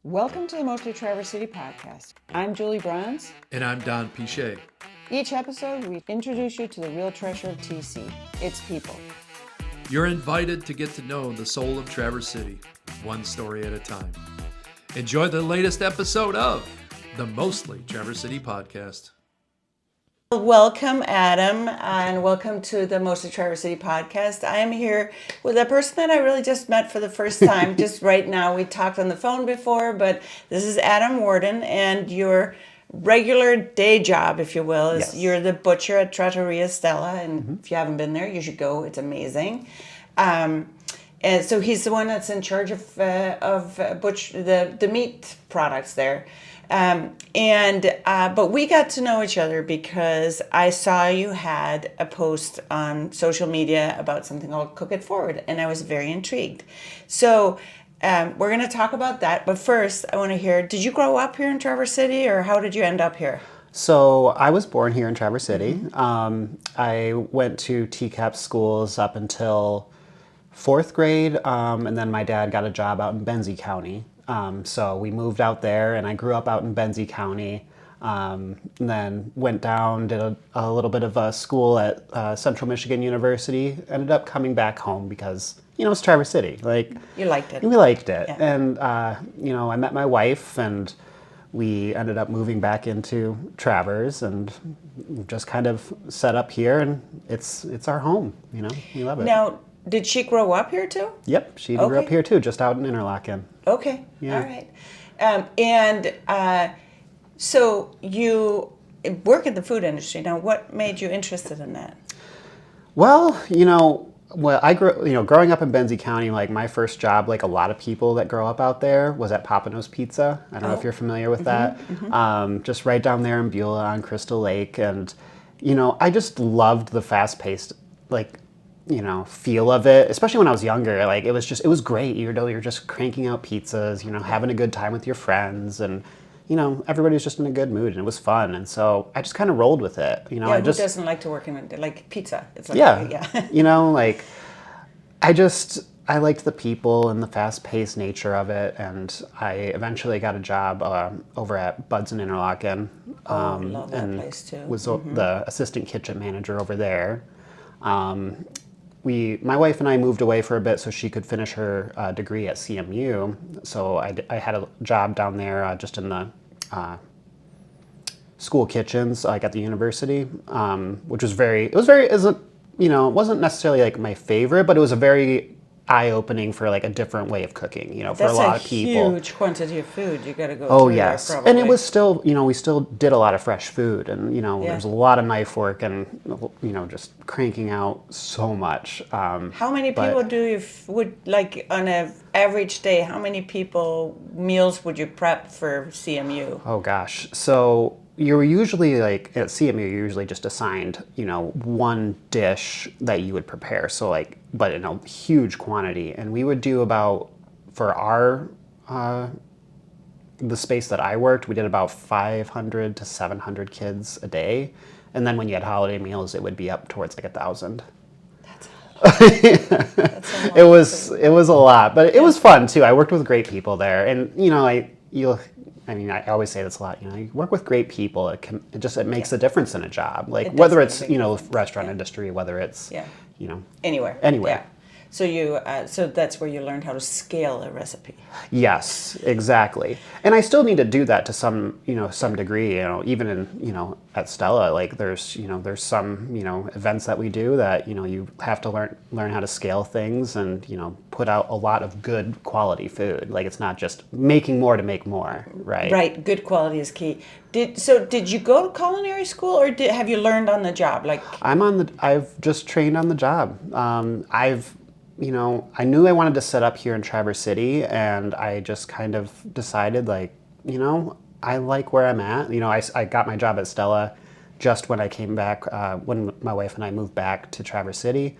Welcome to the Mostly Traverse City podcast. I'm Julie Bronze. And I'm Don Pichet. Each episode, we introduce you to the real treasure of TC, its people. You're invited to get to know the soul of Traverse City, one story at a time. Enjoy the latest episode of the Mostly Traverse City podcast. Welcome, Adam, and welcome to the Mostly Traverse City podcast. I am here with a person that I really just met for the first time, just right now. We talked on the phone before, but this is Adam Worden, and your regular day job, if you will, is You're the butcher at Trattoria Stella, and if you haven't been there, you should go. It's amazing. And so he's the one that's in charge of the meat products there. But we got to know each other because I saw you had a post on social media about something called Cook It Forward, and I was very intrigued. So we're going to talk about that. But first, I want to hear, did you grow up here in Traverse City, or how did you end up here? So I was born here in Traverse City. I went to TCAP schools up until fourth grade, and then my dad got a job out in Benzie County. So we moved out there, and I grew up out in Benzie County, and then went down, did a little bit of a school at Central Michigan University, ended up coming back home because, it's Traverse City. You liked it. We liked it. Yeah. And, I met my wife, and we ended up moving back into Traverse and just kind of set up here, and it's our home, we love it. Now, did she grow up here too? Yep, she grew up here too, just out in Interlaken. Okay, Yeah. all right. So you work in the food industry. Now, what made you interested in that? Well, I grew, growing up in Benzie County, my first job, like a lot of people that grow up out there, was at Papano's Pizza. I don't know if you're familiar with that. Just right down there in Beulah on Crystal Lake. And, I just loved the fast-paced, feel of it, especially when I was younger. It was great. You're just cranking out pizzas, having a good time with your friends, and everybody was just in a good mood, and it was fun. And so I just kind of rolled with it. Who doesn't like to work in pizza? It's I liked the people and the fast-paced nature of it, and I eventually got a job over at Bud's in Interlaken. Love that and place too. Was the assistant kitchen manager over there. My wife and I moved away for a bit so she could finish her degree at CMU. So I had a job down there just in the school kitchens, at the university, which was it wasn't necessarily my favorite, but it was a very eye-opening for a different way of cooking, for a lot of people. That's a huge quantity of food you got to go Oh through yes, there, probably. and it was still, we still did a lot of fresh food, and there was a lot of knife work, and just cranking out so much. How many people on an average day? How many meals would you prep for CMU? Oh gosh, so you're usually at CMU, you're usually just assigned, one dish that you would prepare. So but in a huge quantity. And we would do about, for our, the space that I worked, we did about 500 to 700 kids a day. And then when you had holiday meals, it would be up towards 1,000. That's a lot. It was a lot, but it was fun too. I worked with great people there, and I always say this a lot. You work with great people. It makes a difference in a job. Whether it's restaurant industry, whether it's anywhere. Yeah. So so that's where you learned how to scale a recipe. Yes, exactly. And I still need to do that to some degree. Even in at Stella, there's some events that we do that you have to learn how to scale things and put out a lot of good quality food. It's not just making more to make more, right? Right. Good quality is key. Did you go to culinary school, or have you learned on the job? I've just trained on the job. I knew I wanted to set up here in Traverse City, and I just kind of decided, I like where I'm at. I got my job at Stella just when I came back, when my wife and I moved back to Traverse City,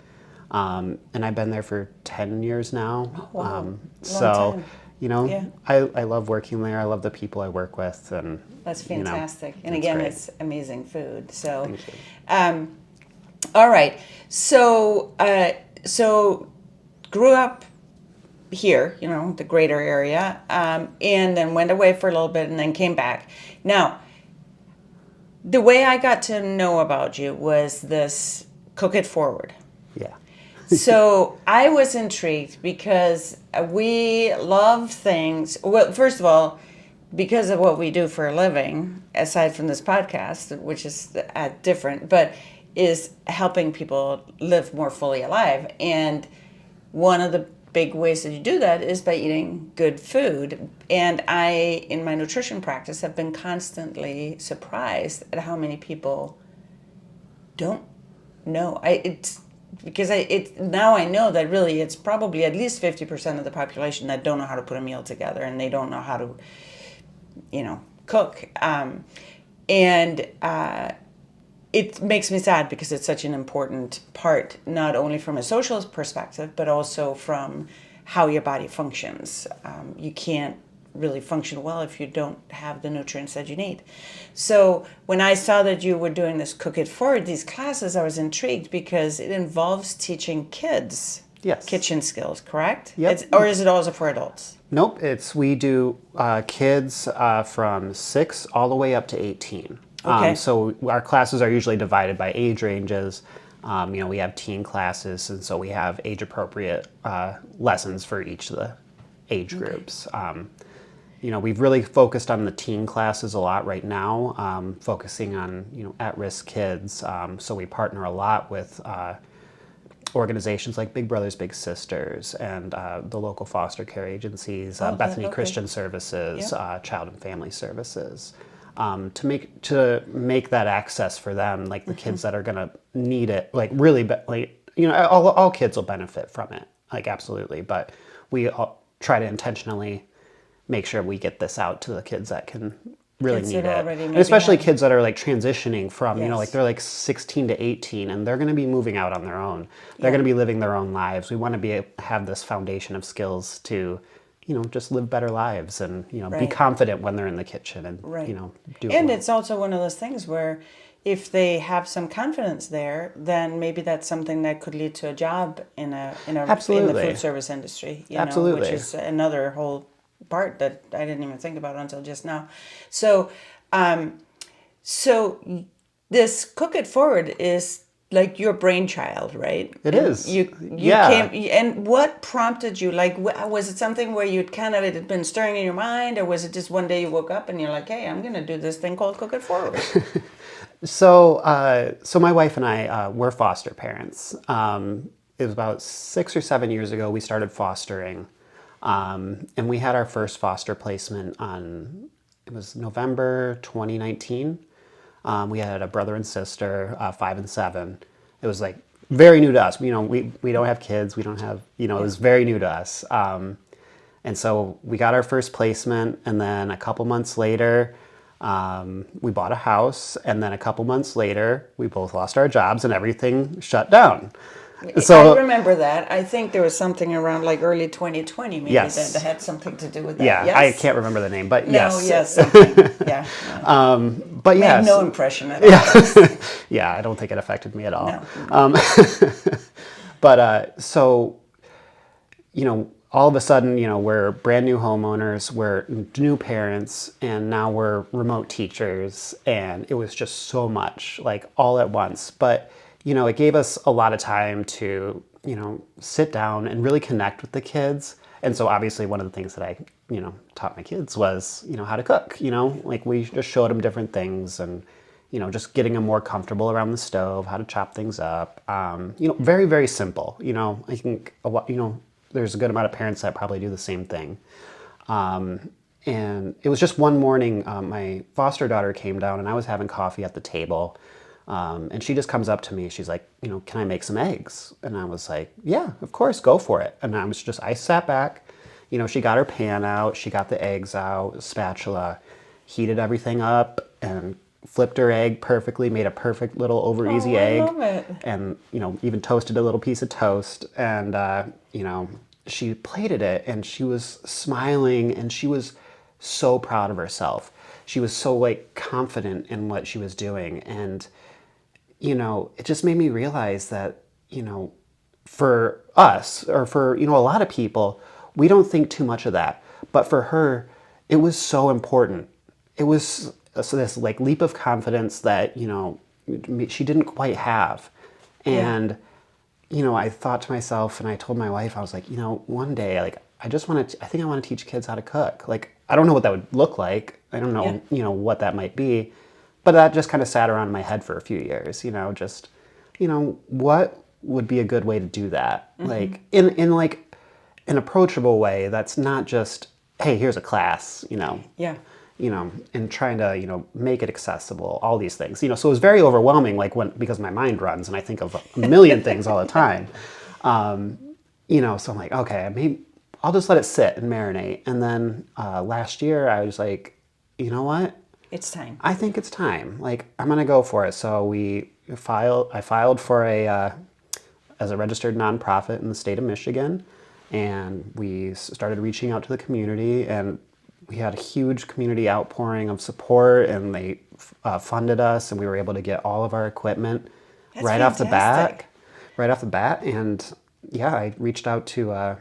and I've been there for 10 years now. Oh, wow. So, Yeah. I love working there. I love the people I work with, and that's fantastic. And again, great. it's amazing food. So, Thank you. All right. So grew up here, the greater area, and then went away for a little bit and then came back. Now, the way I got to know about you was this Cook It Forward. Yeah. So I was intrigued because we love things. Well, first of all, because of what we do for a living, aside from this podcast, which is different, but is helping people live more fully alive. And one of the big ways that you do that is by eating good food. And I, in my nutrition practice, have been constantly surprised at how many people don't know. Now I know that really it's probably at least 50% of the population that don't know how to put a meal together, and they don't know how to, cook. And it makes me sad because it's such an important part, not only from a social perspective, but also from how your body functions. You can't really function well if you don't have the nutrients that you need. So when I saw that you were doing this Cook It Forward, these classes, I was intrigued because it involves teaching kids kitchen skills, correct? Yep. Or is it also for adults? Nope. We do kids from 6 all the way up to 18. Okay. So our classes are usually divided by age ranges. We have teen classes, and so we have age-appropriate lessons for each of the age groups. We've really focused on the teen classes a lot right now, focusing on, at-risk kids. So we partner a lot with organizations like Big Brothers Big Sisters and the local foster care agencies, Bethany Christian Services, Child and Family Services, to make that access for them, like the kids that are going to need it, like really, all kids will benefit from it, like absolutely. But we try to intentionally make sure we get this out to the kids that can really need it, and especially kids that are like transitioning from, like they're like 16 to 18, and they're going to be moving out on their own. They're going to be living their own lives. We want to have this foundation of skills to, just live better lives and, be confident when they're in the kitchen and, do. And it's also one of those things where if they have some confidence there, then maybe that's something that could lead to a job in the food service industry, which is another whole part that I didn't even think about until just now. So this Cook It Forward is like your brainchild, right? It is. You came, and what prompted you? Like, was it something where it had been stirring in your mind, or was it just one day you woke up and you're like, hey, I'm going to do this thing called Cook It Forward? So my wife and I were foster parents. It was about 6 or 7 years ago we started fostering. And we had our first foster placement it was November 2019. We had a brother and sister, 5 and 7. It was like very new to us. We don't have kids. We don't have, it was very new to us. And so we got our first placement, and then a couple months later, we bought a house, and then a couple months later, we both lost our jobs and everything shut down. So I remember that. I think there was something around like early 2020, maybe that had something to do with that. Yeah, yes? I can't remember the name, but yes. Something. Yeah. But yes. Made no impression at all. Yeah, I don't think it affected me at all. No. But so, all of a sudden, we're brand new homeowners, we're new parents, and now we're remote teachers, and it was just so much, like all at once. But it gave us a lot of time to, sit down and really connect with the kids. And so obviously one of the things that I, taught my kids was, how to cook, like we just showed them different things and, just getting them more comfortable around the stove, how to chop things up. Very, very simple. I think, there's a good amount of parents that probably do the same thing. And it was just one morning, my foster daughter came down and I was having coffee at the table. And she just comes up to me. She's like, can I make some eggs? And I was like, yeah, of course, go for it. And I sat back, she got her pan out, she got the eggs out, spatula, heated everything up and flipped her egg perfectly, made a perfect little over easy egg. I love it. And, even toasted a little piece of toast. And, she plated it and she was smiling and she was so proud of herself. She was so confident in what she was doing. And, it just made me realize that, for us or for, a lot of people, we don't think too much of that. But for her, it was so important. It was so this like leap of confidence that, she didn't quite have. And, I thought to myself, and I told my wife, I was like, one day, like, I think I want to teach kids how to cook. Like, I don't know what that would look like. I don't know, what that might be. But that just kind of sat around my head for a few years, what would be a good way to do that? Like, in like an approachable way that's not just, hey, here's a class, and trying to, make it accessible, all these things, so it was very overwhelming, like because my mind runs and I think of a million things all the time. So I'm like, okay, maybe I'll just let it sit and marinate. And then last year I was like, you know what? It's time. I think it's time. Like, I'm going to go for it. So I filed for as a registered nonprofit in the state of Michigan, and we started reaching out to the community, and we had a huge community outpouring of support, and they funded us, and we were able to get all of our equipment right off the bat. And yeah, I reached out to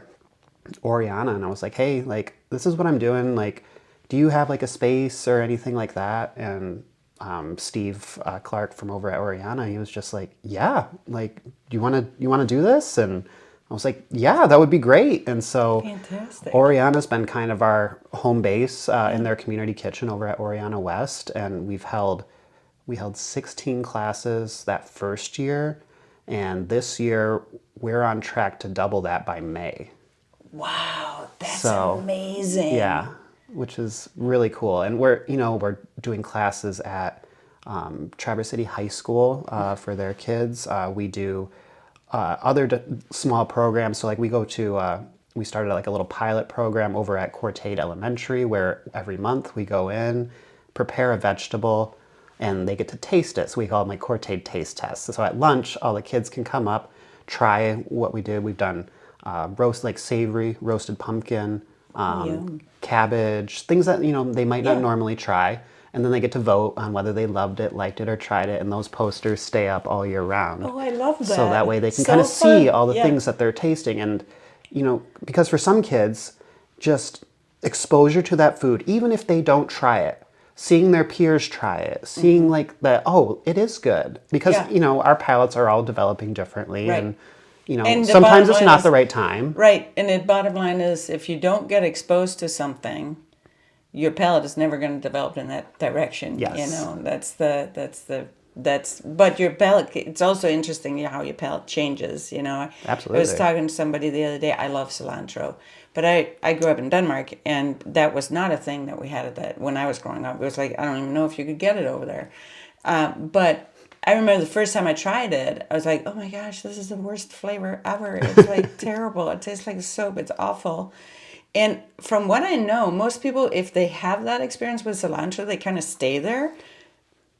Oriana, and I was like, hey, like, this is what I'm doing. Like, do you have like a space or anything like that? And Steve Clark from over at Oriana, he was just like, yeah, like, you want to do this? And I was like, yeah, that would be great. And so fantastic. Oriana's been kind of our home base in their community kitchen over at Oriana West. And we held 16 classes that first year. And this year we're on track to double that by May. Wow, that's amazing. Yeah, which is really cool. And we're doing classes at Traverse City High School for their kids. We do other small programs. So like we started like a little pilot program over at Cortate Elementary, where every month we go in, prepare a vegetable, and they get to taste it. So we call them like Cortate taste tests. So at lunch, all the kids can come up, try what we did. We've done savory roasted pumpkin, cabbage, things that they might not normally try, and then they get to vote on whether they loved it, liked it, or tried it, and those posters stay up all year round. Oh, I love that. So that way they can kind of see all the things that they're tasting, and because for some kids, just exposure to that food, even if they don't try it, seeing their peers try it, seeing like that, oh, it is good, because our palates are all developing differently, right. and and sometimes it's not the right time. Right. And the bottom line is, if you don't get exposed to something, your palate is never going to develop in that direction. Yes. But your palate, it's also interesting how your palate changes, Absolutely. I was talking to somebody the other day, I love cilantro, but I grew up in Denmark, and that was not a thing that we had when I was growing up. It was like, I don't even know if you could get it over there. But I remember the first time I tried it, I was like, oh my gosh, this is the worst flavor ever. It's like terrible. It tastes like soap. It's awful. And from what I know, most people, if they have that experience with cilantro, they kind of stay there.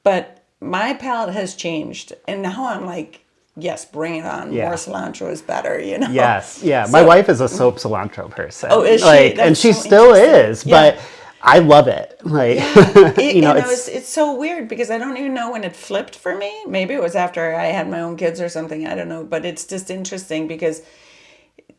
But my palate has changed. And now I'm like, yes, bring it on. Yeah. More cilantro is better, Yes, yeah. So, my wife is a soap cilantro person. Oh, is she? Like, That's and she so still interesting. is, but I love it. Like, it's so weird because I don't even know when it flipped for me. Maybe it was after I had my own kids or something. I don't know. But it's just interesting because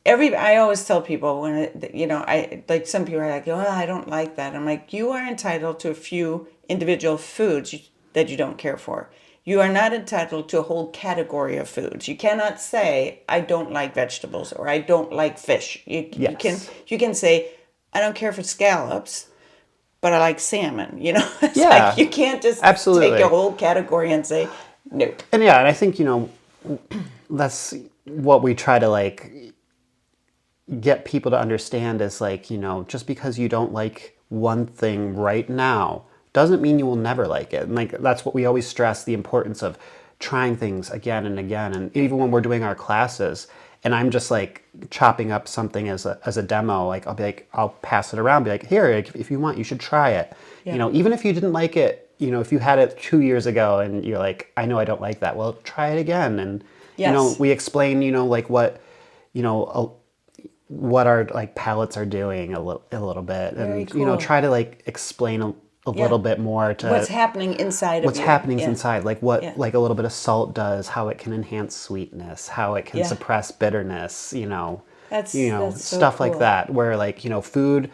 I always tell people some people are like, oh, I don't like that. I'm like, you are entitled to a few individual foods that you don't care for. You are not entitled to a whole category of foods. You cannot say, I don't like vegetables or I don't like fish. You can say, I don't care for scallops, but I like salmon. It's like you can't just take a whole category and say, nope. And and I think, that's what we try to like get people to understand is like, just because you don't like one thing right now doesn't mean you will never like it. And like, that's what we always stress, the importance of trying things again and again. And even when we're doing our classes and I'm just like chopping up something as a demo, like I'll pass it around, be like, here, if you want, you should try it. Yeah. Even if you didn't like it, if you had it 2 years ago and you're like, I know I don't like that. Well, try it again. And, we explain, like what our like palates are doing a little bit. Very And, cool. try to like explain a little bit more to what's happening inside of you. What's happening inside, like what like a little bit of salt does, how it can enhance sweetness, how it can suppress bitterness, That's so stuff like cool. that, where like, food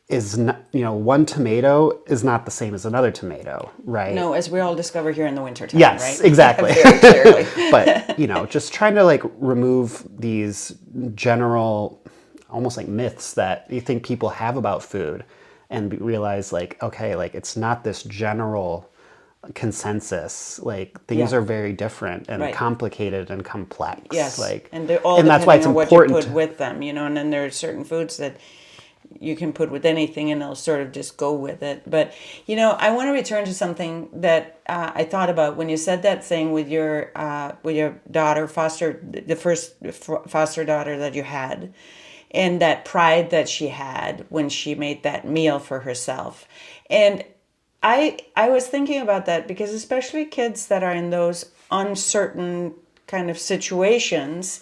is not, one tomato is not the same as another tomato, right? No, as we all discover here in the wintertime, Yes, right? exactly. Very clearly. But, just trying to like remove these general, almost like myths that you think people have about food and realize like, okay, like it's not this general consensus. Like things Yeah. are very different and Right. complicated and complex. Yes. Like, And they're all and that's why it's depending on what you important put with them, and then there are certain foods that you can put with anything and they'll sort of just go with it. But, I want to return to something that I thought about when you said that thing with your daughter, the first foster daughter that you had, and that pride that she had when she made that meal for herself. And I was thinking about that because especially kids that are in those uncertain kind of situations,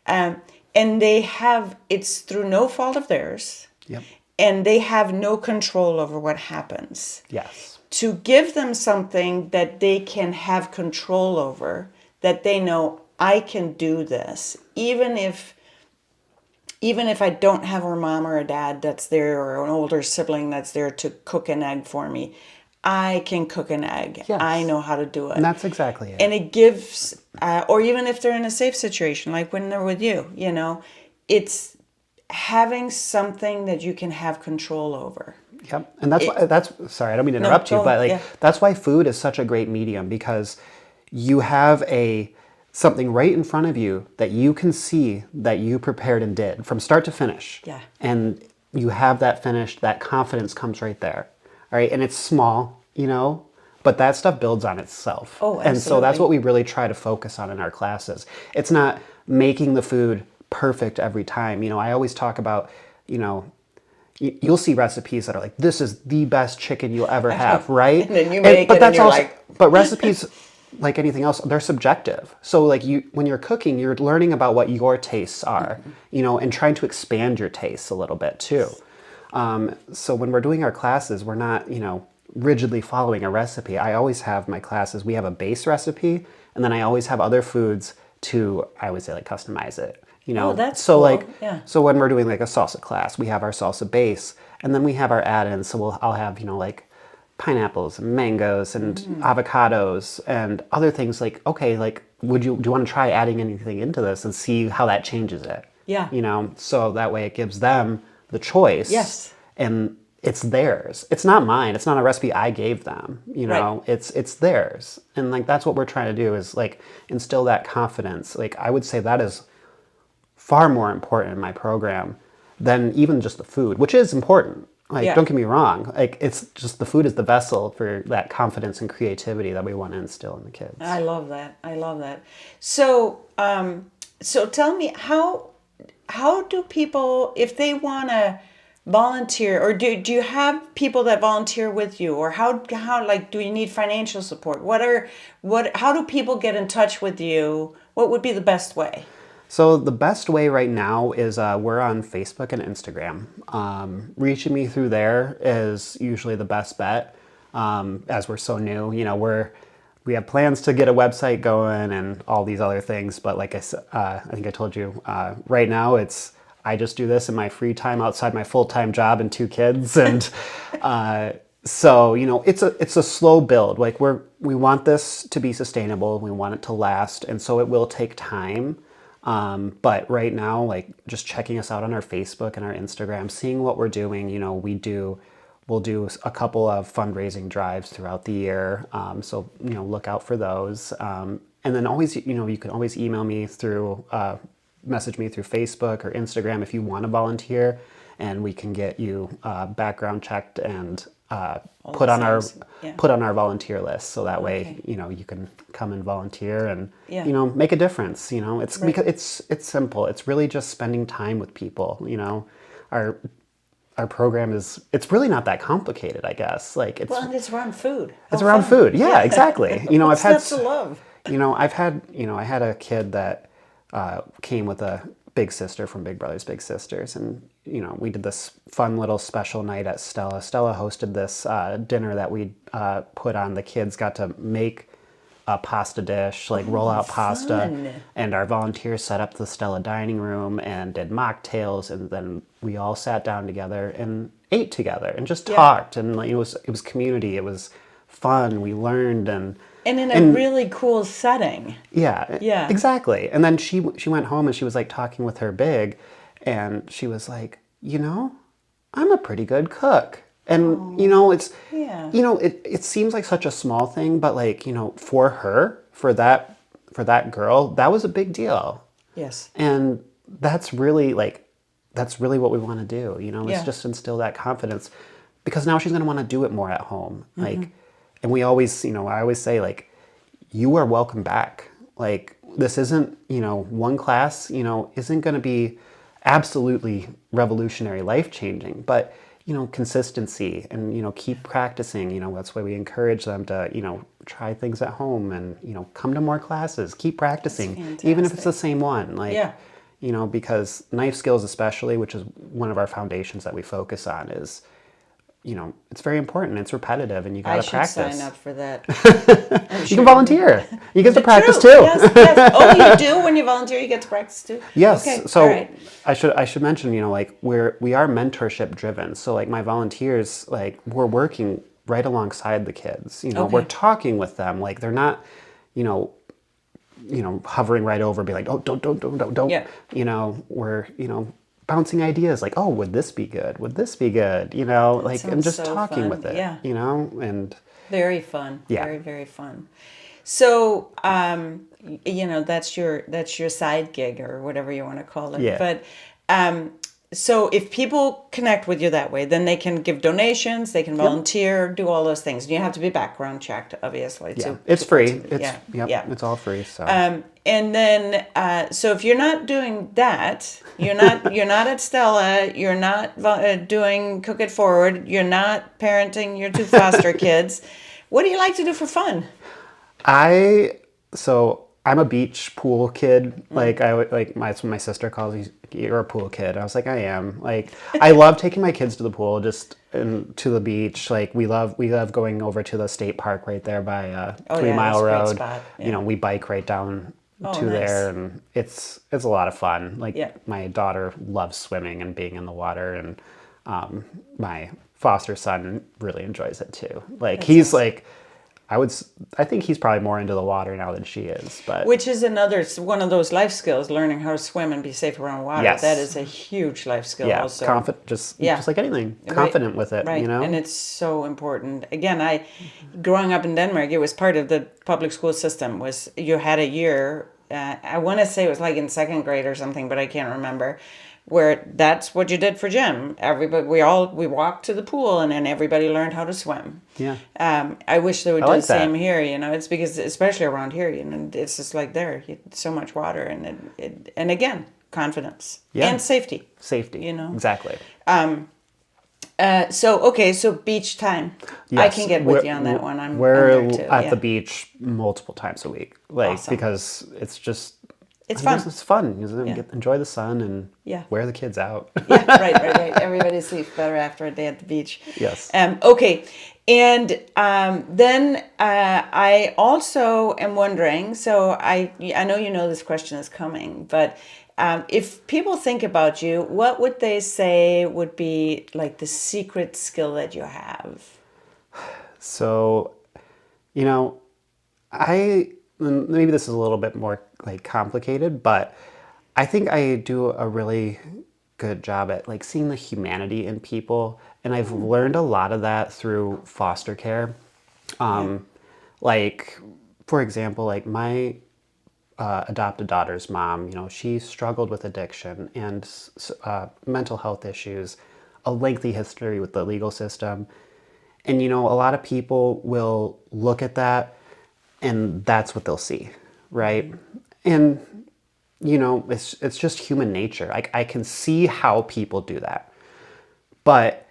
and it's through no fault of theirs, Yep. and they have no control over what happens. Yes. To give them something that they can have control over, that they know I can do this, even if I don't have a mom or a dad that's there or an older sibling that's there to cook an egg for me, I can cook an egg. Yes. I know how to do it. And that's exactly it. And it gives, or even if they're in a safe situation, like when they're with you, it's having something that you can have control over. Yep. And that's sorry, I don't mean to interrupt you, but like yeah. that's why food is such a great medium, because you have something right in front of you that you can see that you prepared and did from start to finish. Yeah. And you have that finished, that confidence comes right there. All right. And it's small, but that stuff builds on itself. Oh, And so that's absolutely. what we really try to focus on in our classes. It's not making the food perfect every time. I always talk about, you'll see recipes that are like, this is the best chicken you'll ever have, right? And then you make but it that's and you're also, like... But recipes, like anything else, they're subjective. So like when you're cooking, you're learning about what your tastes are, and trying to expand your tastes a little bit too. So when we're doing our classes, we're not, rigidly following a recipe. I always have my classes, we have a base recipe, and then I always have other foods I always say like customize it. Oh, that's so cool. like, Yeah. so when we're doing like a salsa class, we have our salsa base, and then we have our add-ins. So I'll have, like pineapples and mangoes and avocados and other things like, okay, like, do you want to try adding anything into this and see how that changes it? Yeah. So that way it gives them the choice. Yes. And it's theirs. It's not mine. It's not a recipe I gave them. Right. It's theirs. And like, that's what we're trying to do is like instill that confidence. Like, I would say that is far more important in my program than even just the food, which is important. Like, Yeah. don't get me wrong. Like, it's just the food is the vessel for that confidence and creativity that we want to instill in the kids. I love that. I love that. So, so tell me, how do people, if they want to volunteer, or do you have people that volunteer with you, or how like, do you need financial support? How do people get in touch with you? What would be the best way? So the best way right now is we're on Facebook and Instagram. Reaching me through there is usually the best bet, as we're so new. We have plans to get a website going and all these other things, but like I said, I think I told you, right now I just do this in my free time outside my full-time job and 2 kids, and so it's a slow build. Like we want this to be sustainable, we want it to last, and so it will take time. But right now, like just checking us out on our Facebook and our Instagram, seeing what we're doing, we'll do a couple of fundraising drives throughout the year. So, look out for those. And then always, you can always email me message me through Facebook or Instagram if you want to volunteer, and we can get you background checked and put on our volunteer list. So that way, you can come and volunteer and make a difference. It's Right. because it's simple. It's really just spending time with people. Our program it's really not that complicated, I guess. Like And it's around food. it's around food. Yeah, exactly. What's not to love? I had a kid that came with a big sister from Big Brothers Big Sisters, and we did this fun little special night at Stella. Stella hosted this dinner that we put on. The kids got to make a pasta dish, like roll out pasta. fun. And our volunteers set up the Stella dining room and did mocktails. And then we all sat down together and ate together and just talked. And like, it was community. It was fun. We learned And in a really cool setting. yeah, Yeah. exactly. And then she went home and she was like talking with her big, and she was like, I'm a pretty good cook. And it's Yeah. it seems like such a small thing, but like, for her, for that girl, that was a big deal. Yes. And that's really what we want to do, is Yeah. just instill that confidence, because now she's going to want to do it more at home. Like, and we always, I always say, like, you are welcome back. Like, this isn't, one class, isn't going to be absolutely revolutionary, life changing, but, consistency and, keep practicing, that's why we encourage them to, try things at home and, come to more classes, keep practicing, even if it's the same one. Like, Yeah. because knife skills especially, which is one of our foundations that we focus on, is, it's very important. It's repetitive, and you got I to should practice. sign up for that. You can volunteer. You get to practice True. too. Yes, yes. Oh, you do? When you volunteer, you get to practice too? Yes. Okay. So All right. I should mention, like, we are mentorship driven. So like my volunteers, like, we're working right alongside the kids. We're talking with them. Like, they're not, hovering right over, be like, oh, don't. Yeah. We're, bouncing ideas like, oh, would this be good? Would this be good? Like, and sounds just so talking fun. with it, Yeah. and Very fun. Yeah. Very, very fun. So, that's your side gig or whatever you want to call it. Yeah. But so if people connect with you that way, then they can give donations, they can volunteer, do all those things. You have to be background checked, obviously. yeah, to- it's to- free. to- It's it's all free. So and then, so if you're not doing that, you're not at Stella, you're not doing Cook It Forward, you're not parenting your two foster kids. What do you like to do for fun? I'm a beach pool kid. Like, that's what my sister calls me. You're a pool kid. I was like, I am. Like, I love taking my kids to the pool, to the beach. Like, we love going over to the state park right there by 3 Mile that's a great Road. spot. Yeah. We bike right down to nice. there, and it's a lot of fun. Like, Yeah. my daughter loves swimming and being in the water, and my foster son really enjoys it too. Like, he's like, I think he's probably more into the water now than she is, but Which is one of those life skills, learning how to swim and be safe around water. Yes. That is a huge life skill also. just like anything, confident with it, Right. And it's so important. Again, growing up in Denmark, it was part of the public school system. Was you had a year, I want to say it was like in second grade or something, but I can't remember, where that's what you did for gym. Everybody, we walked to the pool, and then everybody learned how to swim. Yeah. I wish they would do like the same that. here. It's because, especially around here, it's just like so much water, and again, confidence and safety. Safety. Exactly. So beach time. I Yes. can get with you on that one. I'm We're there too. at Yeah. the beach multiple times a week, like, Awesome. because it's just It's I guess fun. It's fun. Enjoy the sun and wear the kids out. Yeah, right. Everybody sleeps better after a day at the beach. Yes. Okay. And then I also am wondering, so I know this question is coming, but if people think about you, what would they say would be like the secret skill that you have? So, maybe this is a little bit more like complicated, but I think I do a really good job at like seeing the humanity in people, and I've learned a lot of that through foster care. Like, for example, like my adopted daughter's mom, she struggled with addiction and mental health issues, a lengthy history with the legal system. And, a lot of people will look at that and that's what they'll see, right? And, it's just human nature. Like, I can see how people do that. But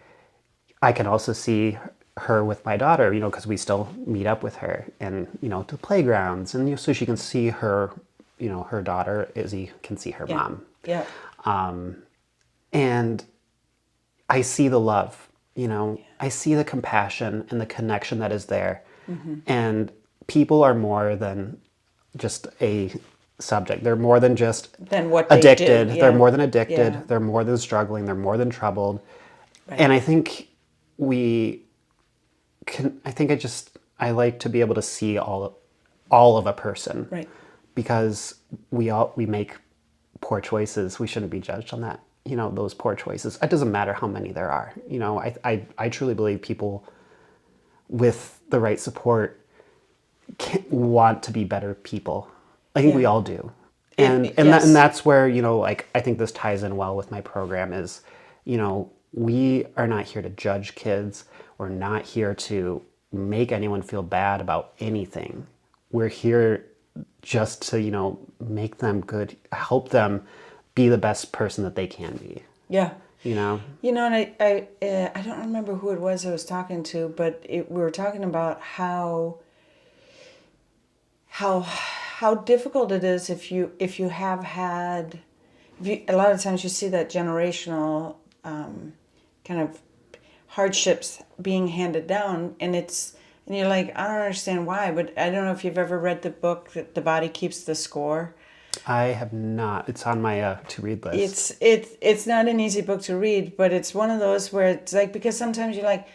I can also see her with my daughter, because we still meet up with her and, to playgrounds. And so she can see her, her daughter, Izzy can see her mom. Yeah. And I see the love, I see the compassion and the connection that is there. And people are more than just a subject. They're more than just Than what they addicted. do, They're yeah. more than addicted. Yeah. They're more than struggling. They're more than troubled. Right. And I think I like to be able to see all of a person. Right. Because we make poor choices. We shouldn't be judged on that. Those poor choices. It doesn't matter how many there are. I truly believe people with the right support want to be better people. I think we all do. And yes. that's where, I think this ties in well with my program is, we are not here to judge kids. We're not here to make anyone feel bad about anything. We're here just to, make them good, help them be the best person that they can be. Yeah. And I don't remember who it was I was talking to, but we were talking about how difficult it is if you have had, a lot of times you see that generational kind of hardships being handed down, and you're like, I don't understand why, but I don't know if you've ever read the book that The Body Keeps the Score. I have not. It's on my to-read list. It's not an easy book to read, but it's one of those where it's like, because sometimes you're like,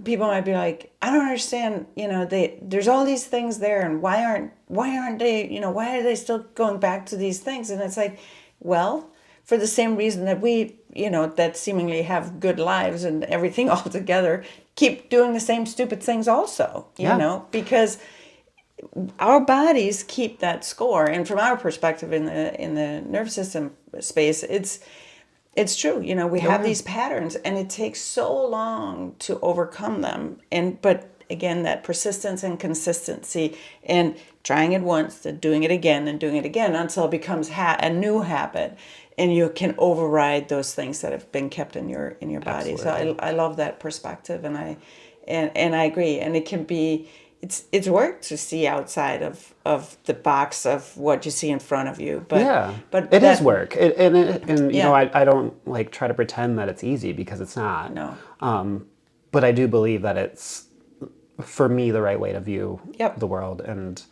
people might be like, I don't understand, there's all these things there, and why aren't they, why are they still going back to these things? And it's like, well, for the same reason that we, that seemingly have good lives and everything all together, keep doing the same stupid things also, because our bodies keep that score. And from our perspective in the nervous system space, it's true. We have these patterns, and it takes so long to overcome them. But again, that persistence and consistency, and trying it once, then doing it again, and doing it again until it becomes a new habit, and you can override those things that have been kept in your body. Absolutely. So I love that perspective, and I agree. And it can be. It's work to see outside of the box of what you see in front of you. But it is work. I don't try to pretend that it's easy, because it's not. No. But I do believe that it's, for me, the right way to view Yep. the world. And,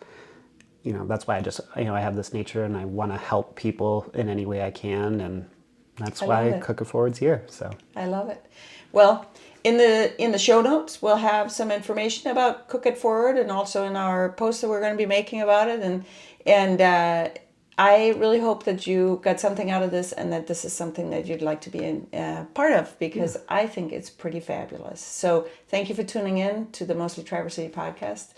that's why I have this nature, and I want to help people in any way I can. And that's why Cook It Forward's here. So I love it. Well, in the show notes, we'll have some information about Cook It Forward, and also in our post that we're going to be making about it. And I really hope that you got something out of this, and that this is something that you'd like to be part of, because I think it's pretty fabulous. So thank you for tuning in to the Mostly Traverse City podcast.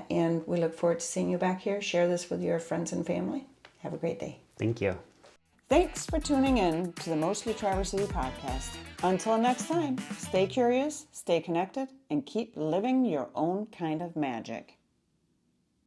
And we look forward to seeing you back here. Share this with your friends and family. Have a great day. thank you. Thanks for tuning in to the Mostly Traverse City podcast. Until next time, stay curious, stay connected, and keep living your own kind of magic.